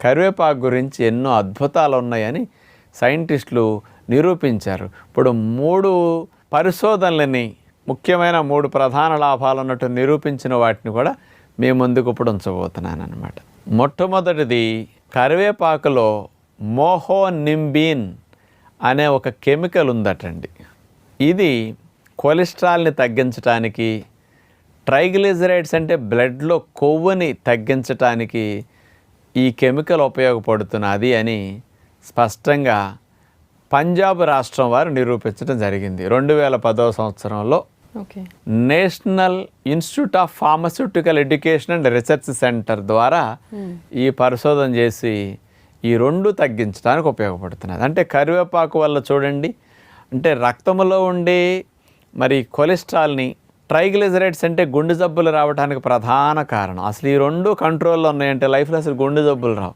కరివేపాకు గురించి ఎన్నో అద్భుతాలు ఉన్నాయని సైంటిస్టులు నిరూపించారు. ఇప్పుడు 3 పరిశోధనలని, ముఖ్యమైన 3 ప్రధాన లాభాలు ఉన్నట్టు నిరూపించిన వాటిని కూడా మీ ముందుకు ఇప్పుడు ఉంచబోతున్నాను అన్నమాట. మొట్టమొదటిది, కరివేపాకులో మోహోనింబిన్ అనే ఒక కెమికల్ ఉందటండి. ఇది కొలెస్ట్రాల్ని తగ్గించడానికి, ట్రైగ్లిజరైడ్స్ అంటే బ్లడ్లో కొవ్వుని తగ్గించడానికి ఈ కెమికల్ ఉపయోగపడుతున్నది అని స్పష్టంగా పంజాబ్ రాష్ట్రం వారు నిరూపించడం జరిగింది 2010వ సంవత్సరంలో. National institute of pharmaceutical education and research centre ద్వారా ఈ పరిశోధన చేసి ఈ 2 తగ్గించడానికి ఉపయోగపడుతున్నది. అంటే కరివేపాకు వల్ల చూడండి, అంటే రక్తంలో ఉండే మరి కొలెస్ట్రాల్ని, ట్రైగ్లిజరైడ్స్ అంటే గుండె జబ్బులు రావడానికి ప్రధాన కారణం. అసలు ఈ 2 కంట్రోల్లో ఉన్నాయంటే లైఫ్లో అసలు గుండె జబ్బులు రావు.